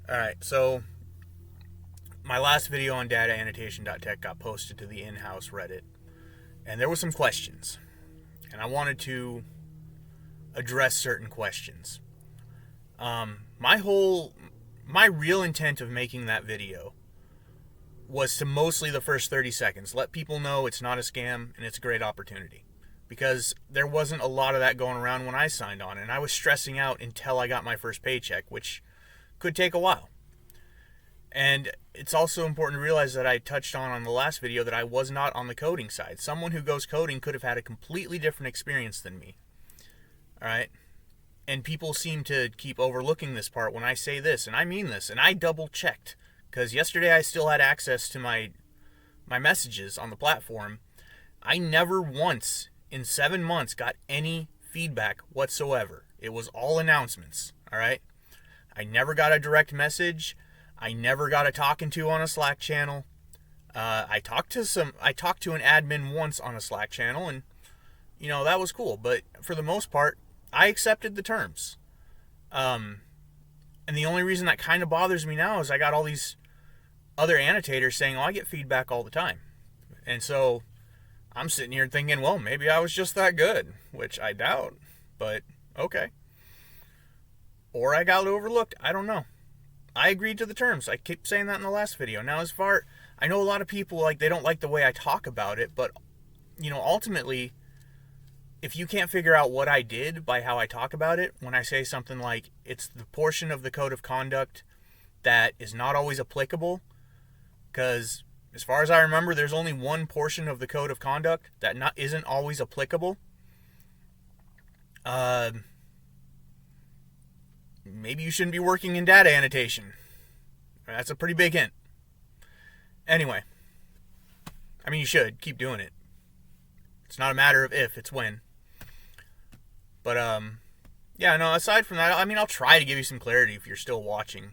Alright, so my last video on DA.Tech got posted to the in-house Reddit, and there were some questions, and I wanted to address certain questions. My real intent of making that video was to mostly the first 30 seconds let people know it's not a scam and it's a great opportunity, because there wasn't a lot of that going around when I signed on, and I was stressing out until I got my first paycheck, which could take a while. And it's also important to realize that I touched on the last video that I was not on the coding side. Someone who goes coding could have had a completely different experience than me. Alright? And people seem to keep overlooking this part when I say this, and I mean this, and I double checked. Because yesterday I still had access to my messages on the platform. I never once in 7 months got any feedback whatsoever. It was all announcements. Alright? I never got a direct message. I never got a talking to on a Slack channel. I talked to an admin once on a Slack channel, and that was cool. But for the most part, I accepted the terms. And the only reason that kind of bothers me now is I got all these other annotators saying, "Oh, I get feedback all the time," and so I'm sitting here thinking, well, maybe I was just that good, which I doubt. But okay. Or I got overlooked. I don't know. I agreed to the terms. I keep saying that in the last video. Now, I know a lot of people, they don't like the way I talk about it, but, ultimately, if you can't figure out what I did by how I talk about it, when I say something like, it's the portion of the code of conduct that is not always applicable, because, as far as I remember, there's only one portion of the code of conduct that isn't always applicable. Maybe you shouldn't be working in data annotation. That's a pretty big hint. Anyway. I mean, you should. Keep doing it. It's not a matter of if, it's when. But, yeah, no, aside from that, I'll try to give you some clarity if you're still watching.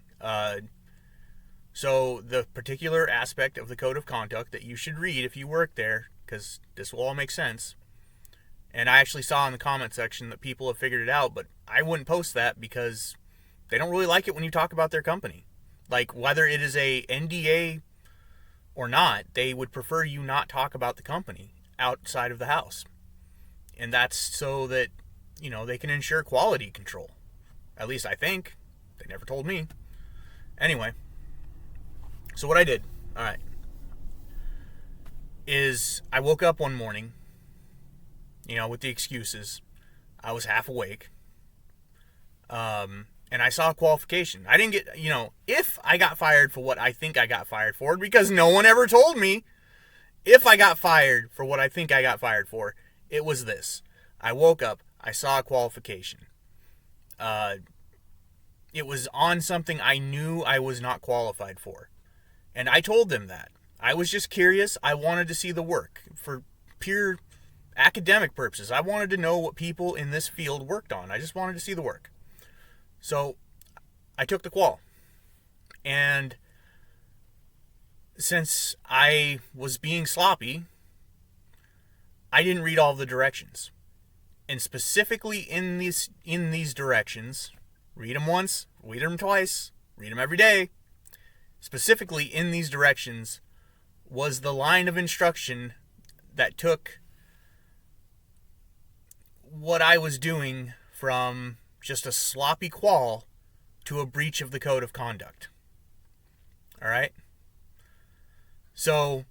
So, the particular aspect of the code of conduct that you should read if you work there, because this will all make sense. And I actually saw in the comment section that people have figured it out, but I wouldn't post that because they don't really like it when you talk about their company. Like, whether it is a NDA or not, they would prefer you not talk about the company outside of the house. And that's so that, they can ensure quality control. At least I think. They never told me. Anyway. So what I did, alright, is I woke up one morning, with the excuses. I was half awake. And I saw a qualification. I didn't get, if I got fired for what I think I got fired for, because no one ever told me if I got fired for what I think I got fired for, it was this. I woke up, I saw a qualification. It was on something I knew I was not qualified for. And I told them that. I was just curious. I wanted to see the work for pure academic purposes. I wanted to know what people in this field worked on. I just wanted to see the work. So I took the qual. And since I was being sloppy, I didn't read all of the directions. And specifically in these directions, read them once, read them twice, read them every day. Specifically in these directions was the line of instruction that took what I was doing from just a sloppy qual to a breach of the code of conduct. Alright? So,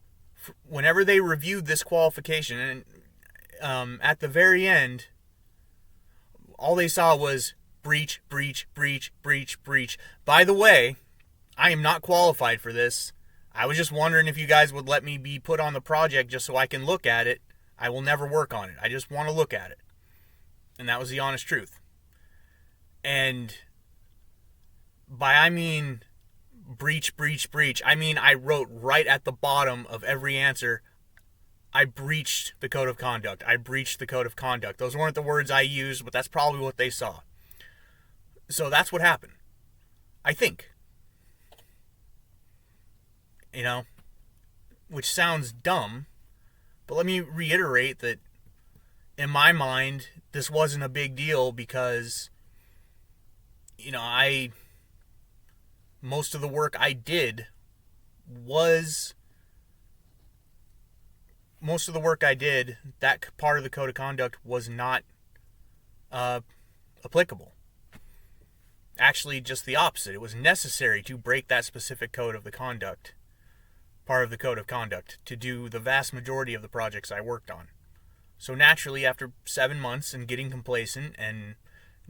whenever they reviewed this qualification, and at the very end, all they saw was breach, breach, breach, breach, breach. By the way, I am not qualified for this. I was just wondering if you guys would let me be put on the project just so I can look at it. I will never work on it. I just want to look at it. And that was the honest truth. And I mean breach, breach, breach. I wrote right at the bottom of every answer, I breached the code of conduct. I breached the code of conduct. Those weren't the words I used, but that's probably what they saw. So that's what happened. I think. Which sounds dumb, but let me reiterate that in my mind, this wasn't a big deal because, most of the work I did was that part of the code of conduct was not applicable. Actually, just the opposite. It was necessary to break that specific code of the conduct, part of the code of conduct, to do the vast majority of the projects I worked on. So naturally, after 7 months and getting complacent and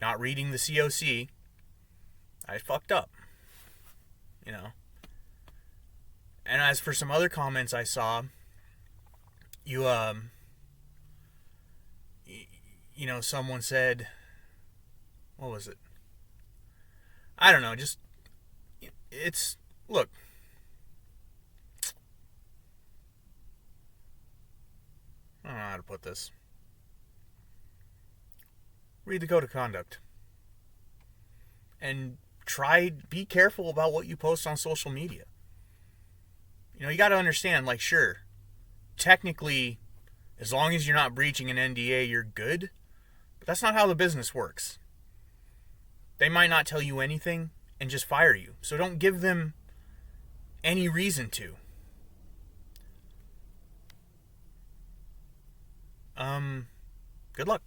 not reading the COC, I fucked up. You know. And as for some other comments I saw, you know, someone said, what was it? I don't know, just, it's, look, I don't know how to put this. Read the code of conduct. And be careful about what you post on social media. You know, you got to understand, like, sure, technically, as long as you're not breaching an NDA, you're good. But that's not how the business works. They might not tell you anything and just fire you. So don't give them any reason to. Good luck.